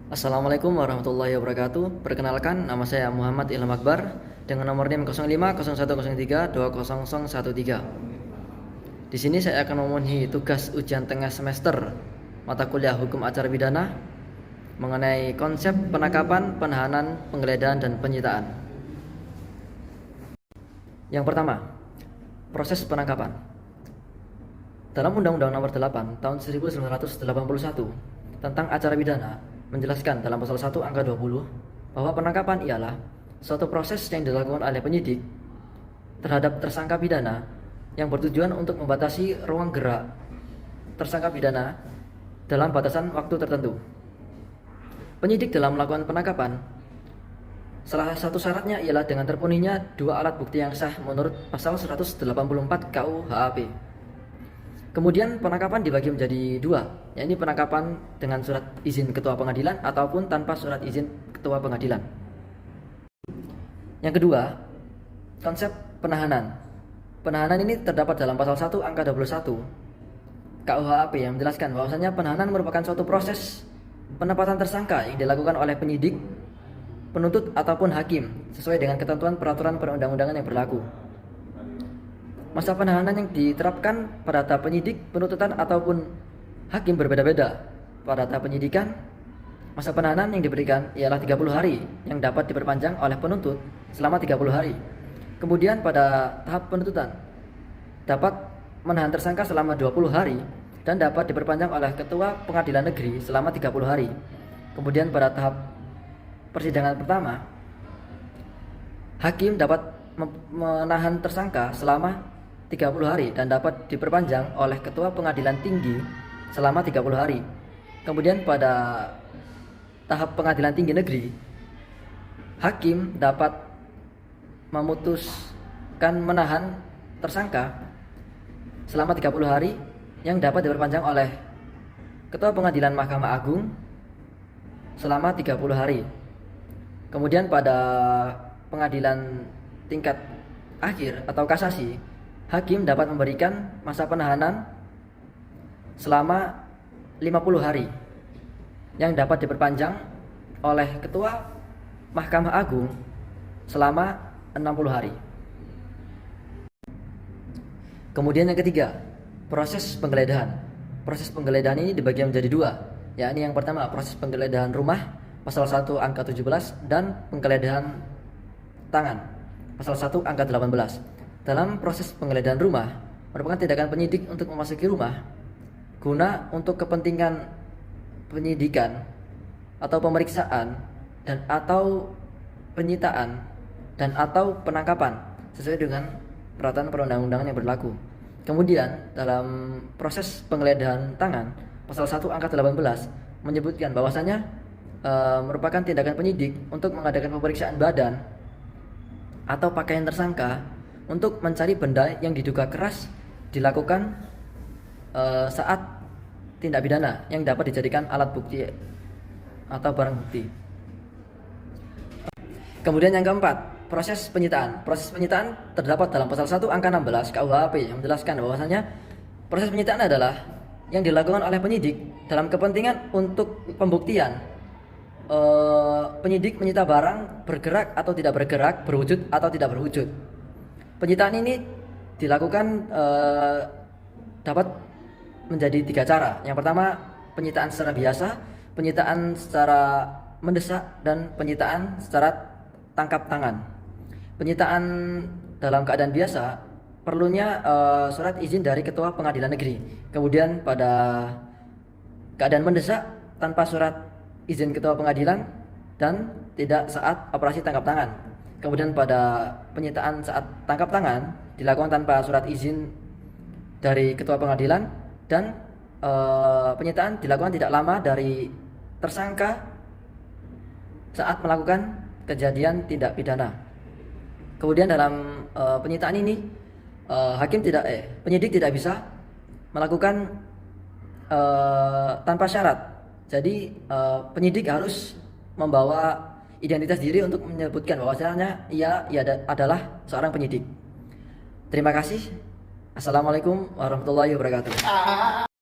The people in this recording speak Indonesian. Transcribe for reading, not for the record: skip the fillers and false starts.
Assalamualaikum warahmatullahi wabarakatuh. Perkenalkan, nama saya Muhammad Ilham Akbar dengan nomor NIM 050103200013. Di sini saya akan memenuhi tugas ujian tengah semester mata kuliah Hukum Acara Pidana mengenai konsep penangkapan, penahanan, penggeledahan, dan penyitaan. Yang pertama, proses penangkapan. Dalam Undang-Undang Nomor 8 Tahun 1981 tentang acara pidana menjelaskan dalam pasal 1 angka 20 bahwa penangkapan ialah suatu proses yang dilakukan oleh penyidik terhadap tersangka pidana yang bertujuan untuk membatasi ruang gerak tersangka pidana dalam batasan waktu tertentu. Penyidik dalam melakukan penangkapan, salah satu syaratnya ialah dengan terpenuhinya dua alat bukti yang sah menurut pasal 184 KUHP. Kemudian penangkapan dibagi menjadi dua, yaitu penangkapan dengan surat izin ketua pengadilan ataupun tanpa surat izin ketua pengadilan. Yang kedua, konsep penahanan. Penahanan ini terdapat dalam pasal 1 angka 21 KUHP yang menjelaskan bahwasanya penahanan merupakan suatu proses penempatan tersangka yang dilakukan oleh penyidik, penuntut ataupun hakim sesuai dengan ketentuan peraturan perundang-undangan yang berlaku. Masa penahanan yang diterapkan pada tahap penyidik, penuntutan ataupun hakim berbeda-beda. Pada tahap penyidikan, masa penahanan yang diberikan ialah 30 hari yang dapat diperpanjang oleh penuntut selama 30 hari. Kemudian pada tahap penuntutan dapat menahan tersangka selama 20 hari dan dapat diperpanjang oleh ketua pengadilan negeri selama 30 hari. Kemudian pada tahap persidangan pertama, hakim dapat menahan tersangka selama 30 hari dan dapat diperpanjang oleh ketua pengadilan tinggi selama 30 hari. Kemudian pada tahap pengadilan tinggi negeri, hakim dapat memutuskan menahan tersangka selama 30 hari yang dapat diperpanjang oleh ketua pengadilan Mahkamah Agung selama 30 hari. Kemudian pada pengadilan tingkat akhir atau kasasi, hakim dapat memberikan masa penahanan selama 50 hari yang dapat diperpanjang oleh ketua Mahkamah Agung selama 60 hari. Kemudian yang ketiga, proses penggeledahan. Proses penggeledahan ini dibagi menjadi dua, yakni yang pertama proses penggeledahan rumah pasal 1 angka 17 dan penggeledahan tangan pasal 1 angka 18. Dalam proses penggeledahan rumah merupakan tindakan penyidik untuk memasuki rumah guna untuk kepentingan penyidikan atau pemeriksaan dan atau penyitaan dan atau penangkapan sesuai dengan peraturan perundang-undangan yang berlaku. Kemudian dalam proses penggeledahan tangan pasal 1 angka 18 menyebutkan bahwasanya merupakan tindakan penyidik untuk mengadakan pemeriksaan badan atau pakaian tersangka untuk mencari benda yang diduga keras dilakukan saat tindak pidana yang dapat dijadikan alat bukti atau barang bukti. Kemudian yang keempat, proses penyitaan. Proses penyitaan terdapat dalam pasal 1 angka 16 KUHP yang menjelaskan bahwasanya proses penyitaan adalah yang dilakukan oleh penyidik dalam kepentingan untuk pembuktian. Penyidik menyita barang bergerak atau tidak bergerak, berwujud atau tidak berwujud. Penyitaan ini dilakukan dapat menjadi tiga cara. Yang pertama, penyitaan secara biasa, penyitaan secara mendesak, dan penyitaan secara tangkap tangan. Penyitaan dalam keadaan biasa perlunya surat izin dari ketua pengadilan negeri. Kemudian pada keadaan mendesak tanpa surat izin ketua pengadilan dan tidak saat operasi tangkap tangan. Kemudian pada penyitaan saat tangkap tangan dilakukan tanpa surat izin dari ketua pengadilan dan penyitaan dilakukan tidak lama dari tersangka saat melakukan kejadian tindak pidana. Kemudian dalam penyitaan ini penyidik tidak bisa melakukan tanpa syarat. Jadi penyidik harus membawa identitas diri untuk menyebutkan bahwasanya ia adalah seorang penyidik. Terima kasih. Assalamualaikum warahmatullahi wabarakatuh.